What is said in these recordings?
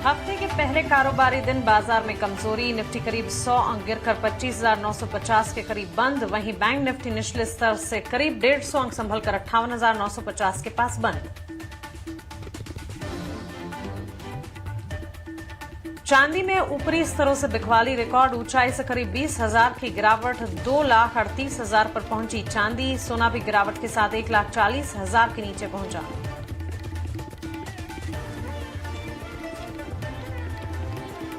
हफ्ते के पहले कारोबारी दिन बाजार में कमजोरी। निफ्टी करीब 100 अंक गिरकर 25,950 के करीब बंद। वहीं बैंक निफ्टी निचले स्तर से करीब 150 अंक संभलकर 58,950 के पास बंद। चांदी में ऊपरी स्तरों से बिकवाली। रिकॉर्ड ऊंचाई से करीब 20,000 की गिरावट 2,38,000 पर पहुंची चांदी। सोना भी गिरावट के साथ 1,40,000 के नीचे पहुंचा।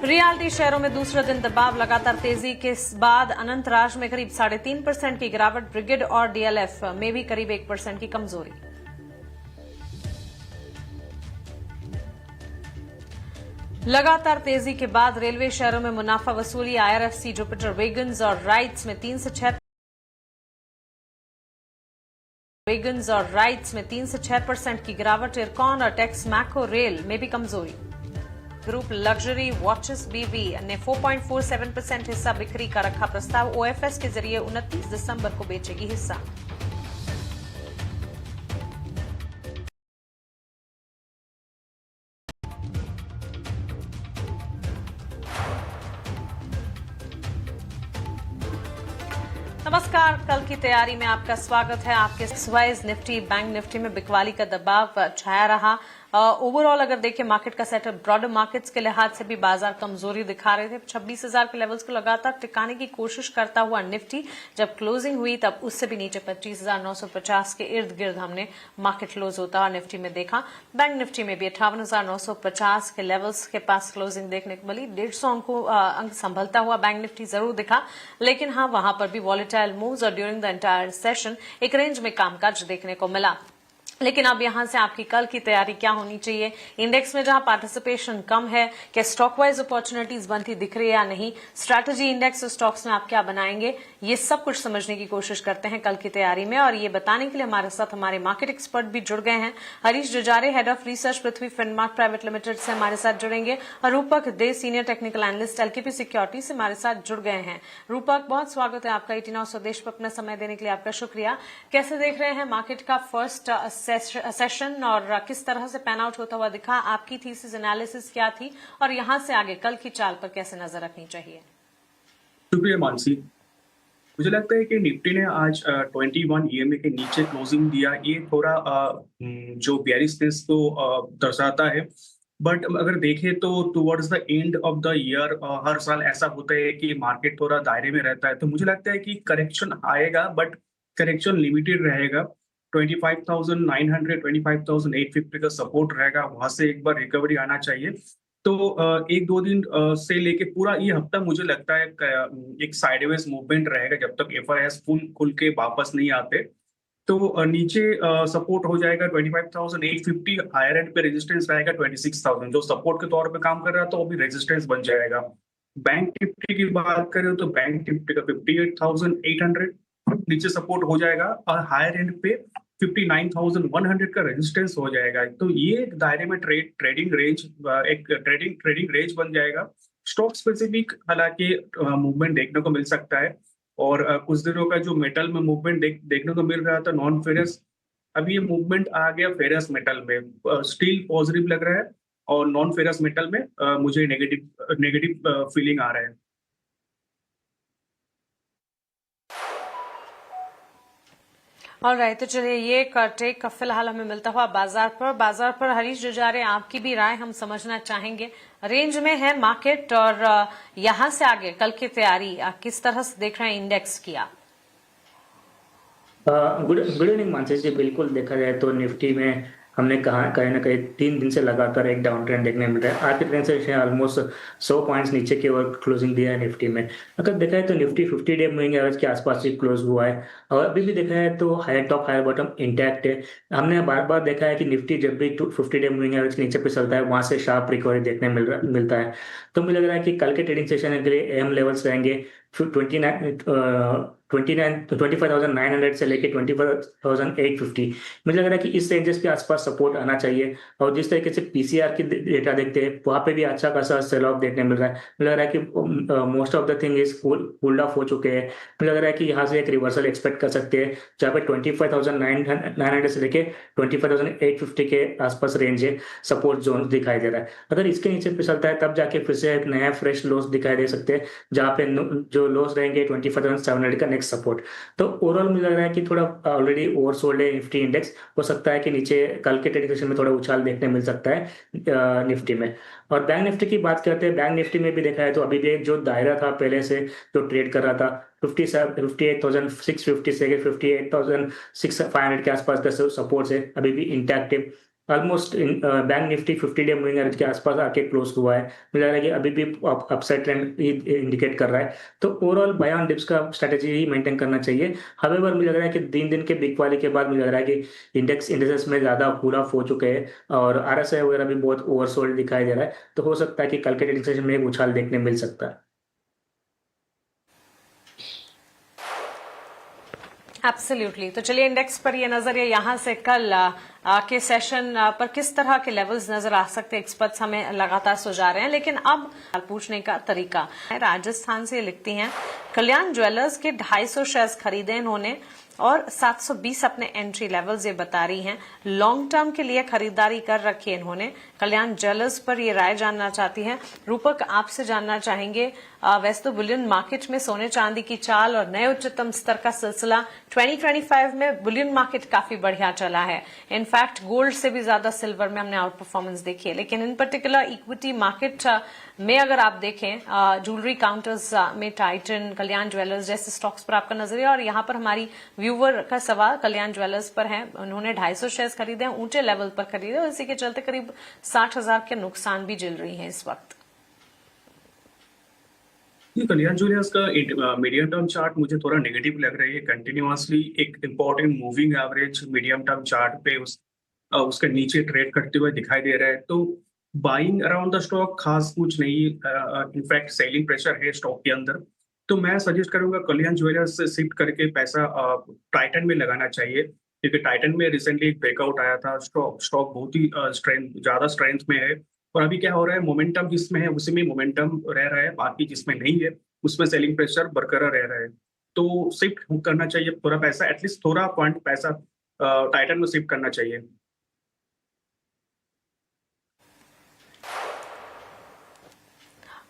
रियल्टी शेयरों में दूसरे दिन दबाव। लगातार तेजी के बाद अनंतराज में करीब 3.5% की गिरावट। ब्रिगेड और डीएलएफ में भी करीब 1% की कमजोरी। लगातार तेजी के बाद रेलवे शेयरों में मुनाफा वसूली। आईआरएफसी, जुपिटर वेगन्स और राइट्स में 3 से 6% की गिरावट। इरकॉन और टेक्स मैको रेल में भी कमजोरी। ग्रुप लग्जरी वॉचेस बीवी ने 4.47% हिस्सा बिक्री का रखा प्रस्ताव। ओएफएस के जरिए 29 दिसंबर को बेचेगी हिस्सा। नमस्कार, कल की तैयारी में आपका स्वागत है। आपके वाइज निफ्टी, बैंक निफ्टी में बिकवाली का दबाव छाया रहा। ओवरऑल अगर देखें मार्केट का सेटअप, ब्रॉडर मार्केट्स के लिहाज से भी बाजार कमजोरी दिखा रहे थे। 26,000 के लेवल्स को लगातार टिकाने की कोशिश करता हुआ निफ्टी जब क्लोजिंग हुई तब उससे भी नीचे 25,950 के इर्द गिर्द हमने मार्केट क्लोज होता हुआ निफ्टी में देखा। बैंक निफ्टी में भी 58,950 के लेवल्स के पास क्लोजिंग देखने को मिली। 150 अंक संभलता हुआ बैंक निफ्टी जरूर दिखा, लेकिन हाँ, वहां पर भी वॉलेटाइल मूव्स और ड्यूरिंग द एंटायर सेशन एक रेंज में कामकाज देखने को मिला। लेकिन अब यहां से आपकी कल की तैयारी क्या होनी चाहिए? इंडेक्स में जहां पार्टिसिपेशन कम है, क्या स्टॉक वाइज अपॉर्चुनिटीज बनती दिख रही है या नहीं? स्ट्रैटेजी इंडेक्स स्टॉक्स में आप क्या बनाएंगे? ये सब कुछ समझने की कोशिश करते हैं कल की तैयारी में, और ये बताने के लिए हमारे साथ हमारे मार्केट एक्सपर्ट भी जुड़ गए हैं। Harish Jujare, head of research Prithvi Finmark private limited से हमारे साथ जुड़ेंगे, और Rupak De, senior technical analyst LKP security से हमारे साथ जुड़ गए हैं। रूपक, बहुत स्वागत है आपका 89 स्वदेश पर अपना समय देने के लिए आपका शुक्रिया। कैसे देख रहे हैं मार्केट का फर्स्ट सेशन और किस तरह से पैन आउट होता हुआ दिखा? आपकी थीसिस एनालिसिस क्या थी, और यहां से आगे कल की चाल पर कैसे नजर रखनी चाहिए? शुक्रिया मानसी। मुझे लगता है कि निफ्टी ने आज 21 ईएमए के नीचे क्लोजिंग दिया। ये थोड़ा जो बेयरिशनेस को दर्शाता है, बट अगर देखें तो towards the end of the year हर साल ऐसा होता है कि मार्केट थोड़ा दायरे में रहता है। तो मुझे लगता है कि करेक्शन आएगा, बट करेक्शन लिमिटेड रहेगा। 25,900 25,850 का सपोर्ट रहेगा, वहां से एक बार रिकवरी आना चाहिए। तो एक दो दिन से लेके पूरा ये हफ्ता मुझे लगता है एक साइडवेज मूवमेंट रहेगा जब तक एफआईएस खुल के वापस नहीं आते। तो नीचे सपोर्ट हो जाएगा 25,850, हायर एंड पे रेजिस्टेंस रहेगा 26,000, जो सपोर्ट के तौर पे काम कर रहा था वो भी रेजिस्टेंस बन जाएगा। बैंक निफ्टी की बात करें तो बैंक निफ्टी का 58,800 नीचे सपोर्ट हो जाएगा, और हायर एंड पे 59,100 का रेजिस्टेंस हो जाएगा। तो ये एक दायरे में ट्रेडिंग रेंज बन जाएगा। स्टॉक स्पेसिफिक हालांकि मूवमेंट देखने को मिल सकता है, और कुछ दिनों का जो मेटल में मूवमेंट देखने को मिल रहा था नॉन फेरस, अभी ये मूवमेंट आ गया फेरस मेटल में। स्टील पॉजिटिव लग रहा है, और नॉन फेरस मेटल में मुझे नेगेटिव फीलिंग आ रहा है। ऑलराइट, तो चलिए ये टेक फिलहाल हमें मिलता हुआ बाजार पर हरीश जुजारे, आपकी भी राय हम समझना चाहेंगे। रेंज में है मार्केट, और यहां से आगे कल की तैयारी किस तरह से देख रहे हैं इंडेक्स की आप? गुड इवनिंग मानसी जी। बिल्कुल देखा जाए तो निफ्टी में हमने कहीं ना कहीं 3 दिन से लगातार एक डाउन ट्रेंड देखने मिल रहा है। आज के ट्रेंड से ऑलमोस्ट 100 पॉइंट्स नीचे की ओर क्लोजिंग दिया है निफ्टी में। अगर देखा जाए तो निफ्टी 50 डे मूविंग एवरेज के आसपास ही क्लोज हुआ है, और अभी भी देखा जाए तो higher top higher bottom intact है। हमने बार बार देखा है कि निफ्टी जब भी 50 डे मूविंग एवरेज के नीचे पे चलता है वहां से शार्प रिकवरी देखने मिलता है। तो मुझे लग रहा है कि कल के ट्रेडिंग सेशन के लिए अहम लेवल्स रहेंगे 25,900 से लेके 25,850, मुझे लग रहा है कि इस रेंजेस के आसपास सपोर्ट आना चाहिए। और जिस तरीके से पीसीआर की डेटा देखते हैं वहाँ पे भी अच्छा खासा सेल ऑफ देखने मिल रहा है। मुझे लग रहा है कि most of the thing is pulled off हो चुके हैं। मुझे लग रहा है कि यहाँ से एक रिवर्सल एक्सपेक्ट कर सकते हैं, जहाँ पे 25,900 से लेके 25,850 के आसपास रेंज है, सपोर्ट जोन दिखाई दे रहा है। अगर इसके नीचे फिसलता है तब जाके फिर से एक नया फ्रेश लॉस दिखाई दे सकते हैं, जहाँ पे जो लॉस रहेंगे 25,700 का नेक्स्ट सपोर्ट। तो ओवरऑल मुझे लग रहा है कि थोड़ा ऑलरेडी ओवरसोल्ड है निफ्टी इंडेक्स। हो सकता है कि नीचे कल के ट्रेडिंग सेशन में थोड़ा उछाल देखने मिल सकता है निफ्टी में। और बैंक निफ्टी की बात करते हैं, बैंक निफ्टी में भी देखा है तो अभी भी एक जो दायरा था पहले से जो ट्रेड कर रहा था 58,650 से 58,500 के आसपास का सपोर्ट है, अभी भी इंटैक्ट है। Almost bank Nifty 50 day moving average के आसपास आके क्लोज हुआ है। मुझे लग रहा है कि अभी भी अपसाइड ट्रेंड इंडिकेट कर रहा है। तो ओवरऑल बाय ऑन डिप्स का स्ट्रेटेजी ही मेंटेन करना चाहिए। हावेवर मुझे लग रहा है कि दिन के बिग वाली के बाद मुझे लग रहा है कि इंडेक्सेस में ज्यादा पूरा हो चुके हैं और आरएसआई वगैरह भी बहुत ओवरसोल्ड दिखाई दे रहा है। तो हो सकता है कि कल के ट्रेडिंग सेशन में एक उछाल देखने मिल सकता है। एब्सोल्युटली। तो चलिए इंडेक्स पर ये नजर है, यहाँ से कल के सेशन पर किस तरह के लेवल्स नजर आ सकते हैं, एक्सपर्ट्स हमें लगातार सुझा रहे हैं। लेकिन अब पूछने का तरीका है, राजस्थान से लिखती हैं, कल्याण ज्वेलर्स के 250 शेयर्स खरीदे इन्होंने और 720 अपने एंट्री लेवल्स ये बता रही हैं। लॉन्ग टर्म के लिए खरीदारी कर रखी है इन्होंने। कल्याण ज्वेलर्स पर ये राय जानना चाहती हैं। रूपक, आपसे जानना चाहेंगे, वैसे तो बुलियन मार्केट में सोने चांदी की चाल और नए उच्चतम स्तर का सिलसिला 2025 में बुलियन मार्केट काफी बढ़िया चला है। इनफैक्ट गोल्ड से भी ज्यादा सिल्वर में हमने आउट परफॉर्मेंस देखी है। लेकिन इन पर्टिकुलर इक्विटी मार्केट में अगर आप देखें, ज्वेलरी काउंटर्स में टाइटन, कल्याण ज्वेलर्स जैसे स्टॉक्स पर आपका नजरिया। और यहाँ पर हमारी व्यूवर का सवाल कल्याण ज्वेलर्स पर है, उन्होंने 250 शेयर्स खरीदे हैं, ऊंचे लेवल पर खरीदे और इसी के चलते करीब 60,000 के नुकसान भी झेल रही है इस वक्त। ये कल्याण ज्वेलर्स का मीडियम टर्म चार्ट मुझे थोड़ा नेगेटिव लग रही है। कंटिन्यूअसली एक important moving average medium term chart पे उसके नीचे ट्रेड करते हुए दिखाई दे रहा है। तो बाइंग अराउंड द स्टॉक खास कुछ नहीं, इनफैक्ट सेलिंग प्रेशर है स्टॉक के अंदर। तो मैं सजेस्ट करूंगा कल्याण ज्वेलर्स से शिफ्ट करके पैसा टाइटन में लगाना चाहिए, क्योंकि टाइटन में रिसेंटली एक ब्रेकआउट आया था। स्टॉक बहुत ही ज्यादा स्ट्रेंथ में है। और अभी क्या हो रहा है, मोमेंटम जिसमें है उसी में मोमेंटम रह रहा है, बाकी जिसमें नहीं है उसमें सेलिंग प्रेशर बरकरार रह रहा है। तो शिफ्ट करना चाहिए थोड़ा पैसा, एटलीस्ट थोड़ा पॉइंट पैसा टाइटन में शिफ्ट करना चाहिए।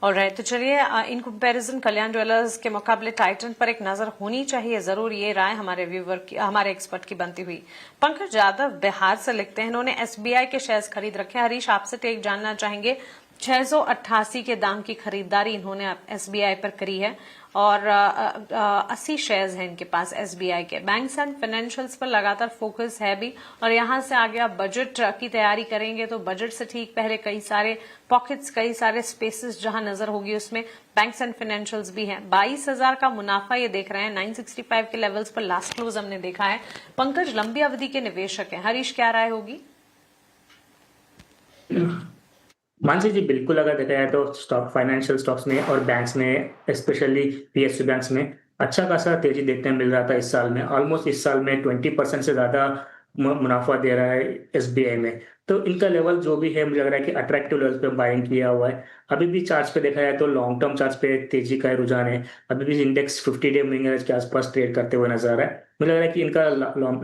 ऑलराइट, तो चलिए इन कंपैरिजन कल्याण ज्वेलर्स के मुकाबले टाइटन पर एक नजर होनी चाहिए जरूर, ये राय हमारे व्यूवर की, हमारे एक्सपर्ट की बनती हुई। पंकज यादव बिहार से लिखते हैं, इन्होंने एसबीआई के शेयर्स खरीद रखे हैं। हरीश, आपसे टेक जानना चाहेंगे, 688 के दाम की खरीदारी इन्होंने एसबीआई पर करी है और 80 शेयर्स हैं इनके पास एसबीआई के। बैंक्स एंड फाइनेंशियल्स पर लगातार फोकस है भी, और यहां से आगे आप बजट की तैयारी करेंगे तो बजट से ठीक पहले कई सारे पॉकेट्स, कई सारे स्पेसेस जहां नजर होगी उसमें बैंक्स एंड फाइनेंशियल्स भी हैं। 22,000 का मुनाफा ये देख रहे हैं, 965 के लेवल्स पर लास्ट क्लोज हमने देखा है। पंकज लंबी अवधि के निवेशक हैं, हरीश क्या राय होगी? मानसी जी, बिल्कुल अगर देखा जाए तो स्टॉक फाइनेंशियल स्टॉक्स में और बैंक्स में, स्पेशली पीएसयू बैंक्स में अच्छा खासा तेजी देखने मिल रहा था इस साल में। ऑलमोस्ट इस साल में 20% से ज्यादा मुनाफा दे रहा है एसबीआई में। तो इनका लेवल जो भी है मुझे लग रहा है कि अट्रैक्टिव लेवल पे बाइंग किया हुआ है। अभी भी चार्ट्स पे देखा जाए तो लॉन्ग टर्म चार्ट्स पे तेजी का रुझान है। अभी भी इंडेक्स 50 डे मूविंग एवरेज के आसपास ट्रेड करते हुए नजर आ रहा है। मुझे लग रहा है कि इनका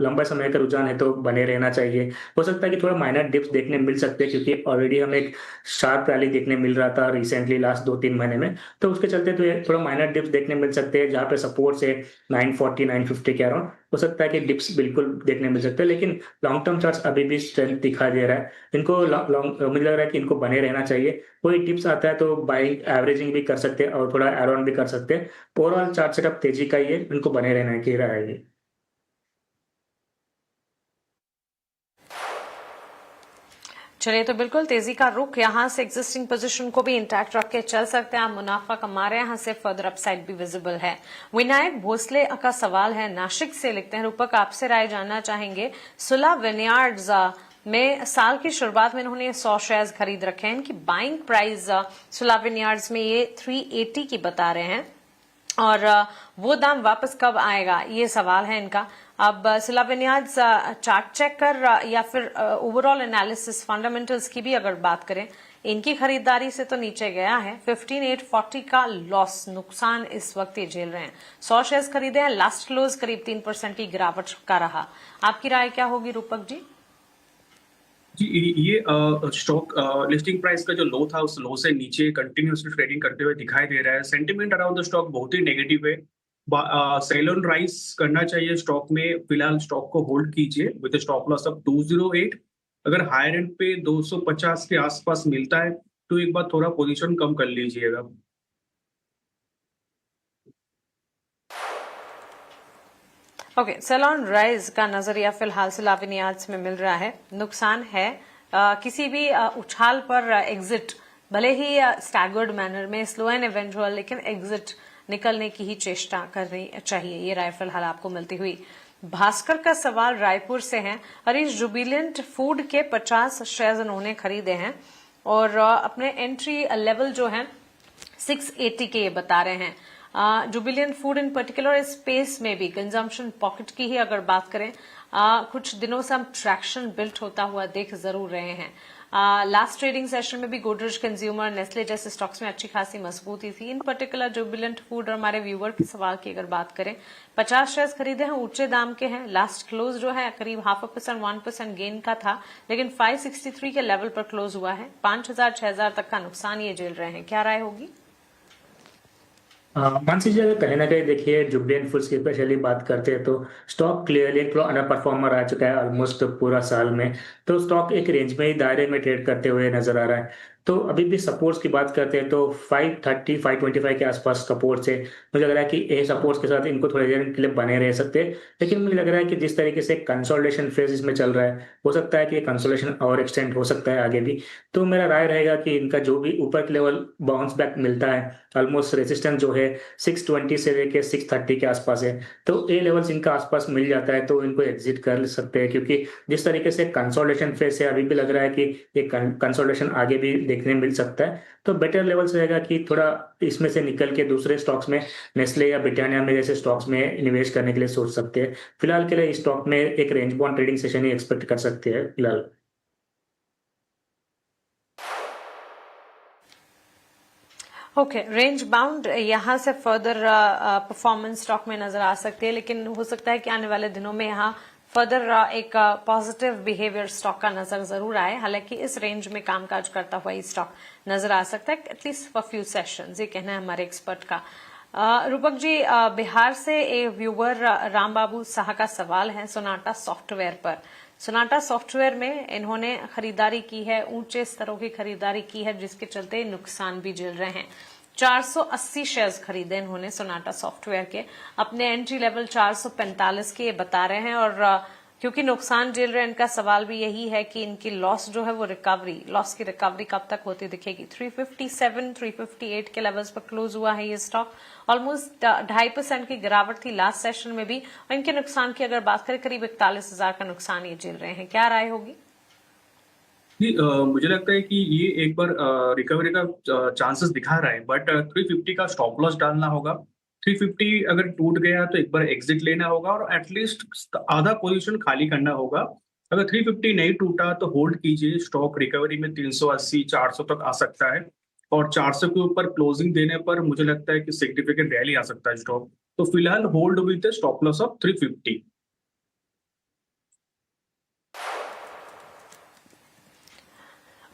लंबा समय का रुझान है तो बने रहना चाहिए। हो सकता है कि थोड़ा माइनर डिप्स देखने मिल सकते हैं, क्योंकि ऑलरेडी हमें एक शार्प रैली देखने मिल रहा था रिसेंटली लास्ट 2-3 महीने में। तो उसके चलते तो थोड़ा माइनर डिप्स देखने मिल सकते हैं, जहाँ पे सपोर्ट से 940 950 के अराउंड हो सकता है कि डिप्स बिल्कुल देखने मिल सकते हैं। लेकिन लॉन्ग टर्म चार्ट्स अभी भी स्ट्रेंथ दिखा दे रहा है। इनको मुझे लग रहा है कि इनको बने रहना चाहिए। कोई टिप्स आता है तो बाइंग एवरेजिंग भी कर सकते हैं और थोड़ा एरोन भी कर सकते हैं। ओवरऑल चार्ट सेटअप तेजी का ही है, इनको बने रहना की राय है। चलिए, तो बिल्कुल तेजी का रुख, यहां से एग्जिस्टिंग पोजीशन को भी इंटैक्ट रख के चल सकते हैं। आप मुनाफा कमा रहे हैं, यहां से फर्दर अपसाइड भी विजिबल है। विनायक भोसले का सवाल है, नासिक से लिखते हैं, रूपक आपसे राय जानना चाहेंगे, सुला विनयार्ड्स में साल की शुरुआत में इन्होंने 100 शेयर्स खरीद रखे हैं। इनकी बाइंग प्राइस सुला विनयार्ड्स में ये 380 की बता रहे हैं और वो दाम वापस कब आएगा, ये सवाल है इनका। अब सिलाविनियाज चार्ट चेक कर या फिर ओवरऑल एनालिसिस फंडामेंटल्स की भी अगर बात करें, इनकी खरीदारी से तो नीचे गया है। 15,840 का लॉस, नुकसान इस वक्त ये झेल रहे हैं। 100 शेयर्स खरीदे हैं, लास्ट क्लोज करीब 3% की गिरावट का रहा। आपकी राय क्या होगी रूपक जी? जी, ये स्टॉक लिस्टिंग प्राइस का जो लो था, उस लो से नीचे कंटिन्यूसली ट्रेडिंग करते हुए दिखाई दे रहा है। सेंटिमेंट अराउंड द स्टॉक बहुत ही नेगेटिव है। सेल ऑन राइज करना चाहिए स्टॉक में। फिलहाल स्टॉक को होल्ड कीजिए विद स्टॉप लॉस ऑफ 208। अगर हायर एंड पे 250 के आसपास मिलता है तो एक बार थोड़ा पोजीशन कम कर लीजिएगा। ओके, सेल ऑन राइज का नजरिया फिलहाल सिलाविनियाज में मिल रहा है। नुकसान है, किसी भी उछाल पर एग्जिट, भले ही स्टैगर्ड मैनर में, स्लो एंड इवेंचुअल, लेकिन एग्जिट निकलने की ही चेष्टा करनी चाहिए। ये राय फिलहाल आपको मिलती हुई। भास्कर का सवाल रायपुर से है। हरीश, जुबिलेंट फूड के 50 शेयर्स उन्होंने खरीदे हैं और अपने एंट्री लेवल जो है 680 के ये बता रहे हैं। Jubilant food in particular space में भी कंजम्पशन पॉकेट की ही अगर बात करें, कुछ दिनों से हम ट्रैक्शन बिल्ट होता हुआ देख जरूर रहे हैं। लास्ट ट्रेडिंग सेशन में भी गोदरेज कंज्यूमर, नेस्ले जैसे स्टॉक्स में अच्छी खासी मजबूती थी। इन पर्टिकुलर जुबिलेंट फूड और हमारे व्यूअर के सवाल की अगर बात करें, 50 शेयर्स खरीदे हैं, ऊंचे दाम के हैं। लास्ट क्लोज जो है करीब 0.5% 1% गेन का था, लेकिन 563 के लेवल पर क्लोज हुआ है। 5,000 6,000 तक का नुकसान ये झेल रहे हैं। क्या राय होगी? मानसी जी, अगर कहीं ना कहीं देखिए जुबिलेंट फूड्स की स्पेशली बात करते हैं तो स्टॉक क्लियरली एक अंडर परफॉर्मर आ चुका है ऑलमोस्ट पूरा साल में। तो स्टॉक एक रेंज में ही दायरे में ट्रेड करते हुए नजर आ रहा है। तो अभी भी सपोर्ट्स की बात करते हैं तो 530 525 के आसपास सपोर्ट्स है। मुझे लग रहा है कि ये सपोर्ट्स के साथ इनको थोड़ी देर के लिए बने रह सकते हैं। लेकिन मुझे लग रहा है कि जिस तरीके से कंसोलिडेशन फेज इसमें चल रहा है, हो सकता है कि कंसोलिडेशन और एक्सटेंड हो सकता है आगे भी। तो मेरा राय रहेगा कि इनका जो भी ऊपर के लेवल बाउंस बैक मिलता है, ऑलमोस्ट रेजिस्टेंस जो है 620 से लेके 630 के आसपास है, तो ये लेवल्स इनका आसपास मिल जाता है तो इनको एग्जिट कर सकते हैं। क्योंकि जिस तरीके से कंसोलिडेशन फेज है, अभी भी लग रहा है कि ये कंसोलिडेशन आगे भी देखने मिल सकता है। तो बेटर लेवल्स रहेगा कि थोड़ा इसमें से निकल के दूसरे स्टॉक्स में, नेस्ले या ब्रिटानिया में जैसे स्टॉक्स में निवेश करने के लिए सोच सकते हैं। फिलहाल के लिए इस स्टॉक में एक रेंज बाउंड ट्रेडिंग सेशन ही एक्सपेक्ट कर सकते हैं फिलहाल। ओके, रेंज बाउंड यहां से फर्दर परफॉर्मेंस स्टॉक में नजर आ सकती है, लेकिन हो सकता है कि आने वाले दिनों में यहां फर्दर एक पॉजिटिव बिहेवियर स्टॉक का नजर जरूर आए। हालांकि इस रेंज में कामकाज करता हुआ ये स्टॉक नजर आ सकता है एटलीस्ट फॉर फ्यू सेशंस, ये कहना है हमारे एक्सपर्ट का। रूपक जी, बिहार से एक व्यूवर राम बाबू शाह का सवाल है सोनाटा सॉफ्टवेयर पर। सोनाटा सॉफ्टवेयर में इन्होंने खरीदारी की है, ऊंचे स्तरों की खरीदारी की है, जिसके चलते नुकसान भी झेल रहे हैं। 480 शेयर्स खरीदे इन्होंने सोनाटा सॉफ्टवेयर के, अपने एंट्री लेवल 445 के बता रहे हैं। और क्योंकि नुकसान झेल रहे हैं, इनका सवाल भी यही है कि इनकी लॉस जो है वो लॉस की रिकवरी कब तक होती दिखेगी। 357 358 के लेवल्स पर क्लोज हुआ है ये स्टॉक। ऑलमोस्ट 2.5% की गिरावट थी लास्ट सेशन में भी। और इनके नुकसान की अगर बात करें, करीब 41,000 का नुकसान ये झेल रहे हैं। क्या राय होगी? मुझे लगता है कि ये एक बार रिकवरी का चांसेस दिखा रहा है, बट 350 का स्टॉप लॉस डालना होगा। 350 अगर टूट गया तो एक बार एग्जिट लेना होगा और एटलीस्ट आधा पोजीशन खाली करना होगा। अगर 350 नहीं टूटा तो होल्ड कीजिए। स्टॉक रिकवरी में 380 400 तक आ सकता है और 400 के ऊपर क्लोजिंग देने पर मुझे लगता है कि सिग्निफिकेंट रैली आ सकता है स्टॉक। तो फिलहाल hold with stop loss of 350।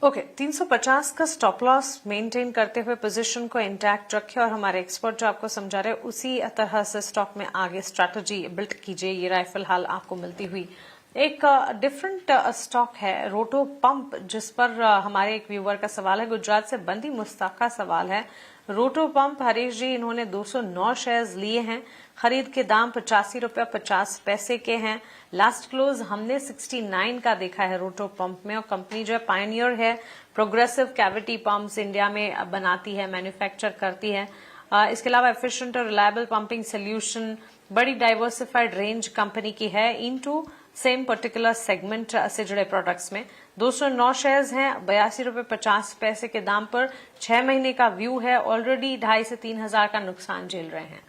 Okay, 350 का स्टॉप लॉस मेंटेन करते हुए पोजीशन को इंटैक्ट रखें और हमारे एक्सपर्ट जो आपको समझा रहे उसी तरह से स्टॉक में आगे स्ट्रैटेजी बिल्ड कीजिए। ये राय फिलहाल आपको मिलती हुई। एक डिफरेंट स्टॉक है रोटो पंप, जिस पर हमारे एक व्यूअर का सवाल है। गुजरात से बंदी मुश्ताक का सवाल है। रोटो पंप, हरीश जी, इन्होंने 209 शेयर्स लिए हैं। खरीद के दाम 85 रुपया 50 पैसे के हैं। लास्ट क्लोज हमने 69 का देखा है रोटो पंप में। और कंपनी जो है पायनियर है, प्रोग्रेसिव कैविटी पंप्स इंडिया में बनाती है, मैन्युफैक्चर करती है। इसके अलावा एफिशिएंट और रिलायबल पंपिंग सोल्यूशन, बड़ी डाइवर्सिफाइड रेंज कंपनी की है इनटू सेम पर्टिकुलर सेगमेंट से जुड़े प्रोडक्ट्स में। 209 शेयर्स हैं, 82 रुपये 50 पैसे के दाम पर। 6 महीने का व्यू है, ऑलरेडी 2,500 से 3,000 का नुकसान झेल रहे हैं।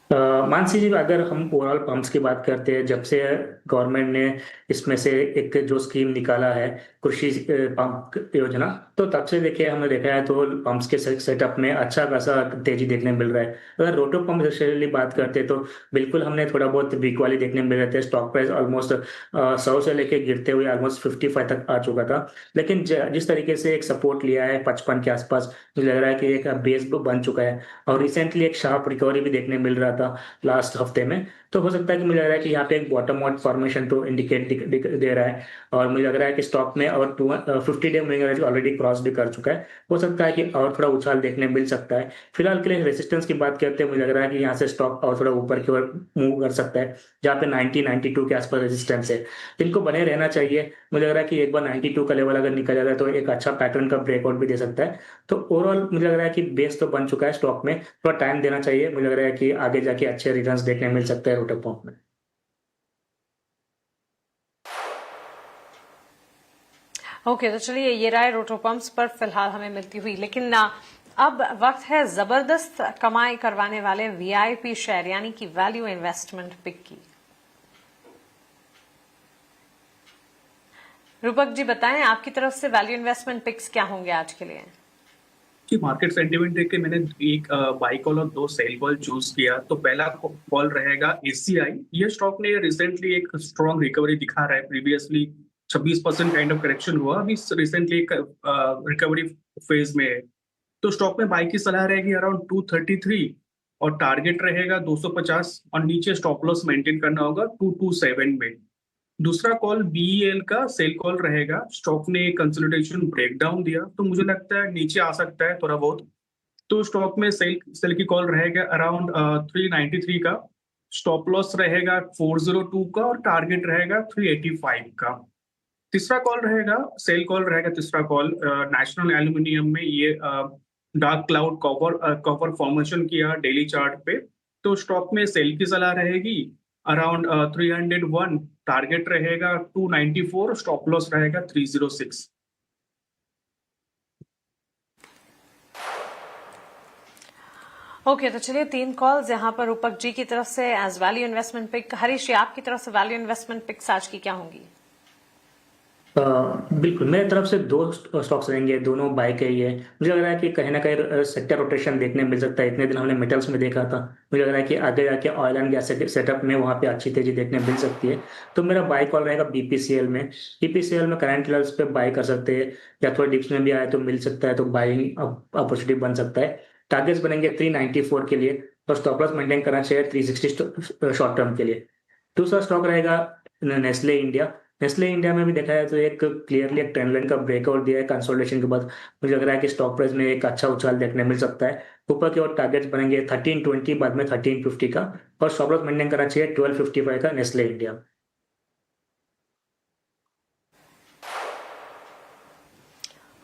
मानसी जी, अगर हम ओवरऑल पंप्स की बात करते हैं, जब से गवर्नमेंट ने इसमें से एक जो स्कीम निकाला है, कृषि पंप योजना, तो तब से देखिए हमने देखा है तो पंप्स के सेटअप में अच्छा खासा तेजी देखने मिल रहा है। अगर रोटो पंप स्पेशली बात करते हैं तो बिल्कुल हमने थोड़ा बहुत वीक वाली देखने मिल रहे थे। स्टॉक प्राइस ऑलमोस्ट 100 से लेके गिरते हुए ऑलमोस्ट 55 तक आ चुका था। लेकिन जिस तरीके से एक सपोर्ट लिया है 55 के आसपास, मुझे लग रहा है कि एक बेस बन चुका है। और रिसेंटली एक शार्प रिकवरी भी देखने मिल रहा था लास्ट हफ्ते में। तो हो सकता है कि मुझे लग रहा है कि यहाँ पे एक बॉटम आउट फॉर्मेशन तो इंडिकेट दे रहा है। और मुझे लग रहा है कि स्टॉक में और 50 day moving average already cross भी कर चुका है। हो सकता है कि और थोड़ा उछाल देखने मिल सकता है। फिलहाल के लिए रेजिस्टेंस की बात करते हैं, मुझे लग रहा है कि यहाँ से स्टॉक और थोड़ा ऊपर की ओर मूव कर सकता है, जहाँ पे 90-92 के आसपास रेजिस्टेंस है। इनको बने रहना चाहिए। मुझे लग रहा है कि एक बार 92 का लेवल अगर निकल जाता है तो एक अच्छा पैटर्न का ब्रेकआउट भी दे सकता है। तो ओवरऑल मुझे लग रहा है कि बेस तो बन चुका है स्टॉक में, थोड़ा टाइम देना चाहिए। मुझे लग रहा है कि आगे जाके अच्छे रिटर्न्स देखने मिल सकते हैं रोटो पंप में। ओके, तो चलिए ये राय रोटो पंप्स पर फिलहाल हमें मिलती हुई, लेकिन अब वक्त है जबरदस्त कमाई करवाने वाले वीआईपी शेयर यानी कि वैल्यू इन्वेस्टमेंट पिक की। रूपक जी बताएं, आपकी तरफ से वैल्यू इन्वेस्टमेंट पिक्स क्या होंगे आज के लिए? कि मार्केट सेंटीमेंट देख के मैंने एक बाई कॉल और 2 सेल कॉल चूज किया। तो पहला कॉल रहेगा एसीआई। ये स्टॉक ने रिसेंटली एक स्ट्रॉन्ग रिकवरी दिखा रहा है। प्रीवियसली 26% काइंड ऑफ करेक्शन हुआ, अभी रिसेंटली एक रिकवरी फेज में है। तो स्टॉक में बाई की सलाह रहेगी अराउंड 233 और टारगेट रहेगा 250 और नीचे स्टॉप लॉस मेंटेन करना होगा 227 में। दूसरा कॉल बीईएल का सेल कॉल रहेगा। स्टॉक ने कंसोलिडेशन ब्रेकडाउन दिया तो मुझे लगता है नीचे आ सकता है थोड़ा बहुत। तो स्टॉक में सेल सेल की कॉल रहेगा अराउंड 393 का। स्टॉप लॉस रहेगा 402 का और टारगेट रहेगा 385 का। तीसरा कॉल रहेगा, सेल कॉल रहेगा तीसरा कॉल नेशनल एल्यूमिनियम में। ये डार्क क्लाउड कॉपर फॉर्मेशन किया डेली चार्ट पे। तो स्टॉक में सेल की सलाह रहेगी अराउंड 301। टारगेट रहेगा 294, स्टॉप लॉस रहेगा 306। ओके, तो चलिए 3 कॉल्स यहाँ पर रूपक जी की तरफ से as value investment pick. Harish ji, आपकी तरफ से वैल्यू इन्वेस्टमेंट पिक्स आज की क्या होंगी? बिल्कुल, मेरे तरफ से 2 स्टॉक्स रहेंगे, दोनों बाय के ही है। मुझे लग रहा है कि कहीं ना कहीं सेक्टर रोटेशन देखने मिल सकता है। इतने दिन हमने मेटल्स में देखा था, मुझे लग रहा है कि आगे जाके ऑयल एंड गैस सेटअप में वहां पे अच्छी तेजी देखने मिल सकती है। तो मेरा बाय कॉल रहेगा बीपीसीएल में। बीपीसीएल में करंट लेवल्स पे बाय कर सकते हैं, या थोड़ा डिप्स में भी आए तो मिल सकता है, तो बाइंग अपॉर्चुनिटी बन सकता है। टारगेट्स बनेंगे 394 के लिए और स्टॉप लॉस मेंटेन करना चाहिए 360 शॉर्ट टर्म के लिए। दूसरा स्टॉक रहेगा नेस्ले इंडिया। नेस्ले इंडिया में भी देखा जाए तो एक क्लियरली एक ट्रेंड लाइन का ब्रेकआउट दिया है कंसोलिडेशन के बाद। मुझे लग रहा है कि स्टॉक प्राइस में एक अच्छा उछाल देखने मिल सकता है। ऊपर की ओर टारगेट्स बनेंगे 1320, बाद में 1350 का, और स्टॉप लॉस मेंटेन करना चाहिए 1255 का नेस्ले इंडिया।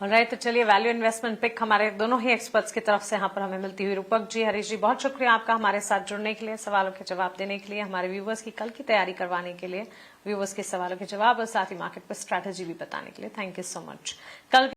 ऑलराइट, तो चलिए वैल्यू इन्वेस्टमेंट पिक हमारे दोनों ही एक्सपर्ट्स की तरफ से यहाँ पर हमें मिलती हुई। रूपक जी, हरीश जी, बहुत शुक्रिया आपका हमारे साथ जुड़ने के लिए, सवालों के जवाब देने के लिए, हमारे व्यूवर्स की कल की तैयारी करवाने के लिए, व्यूवर्स के सवालों के जवाब और साथ ही मार्केट पर स्ट्रैटेजी भी बताने के लिए। Thank you so much. कल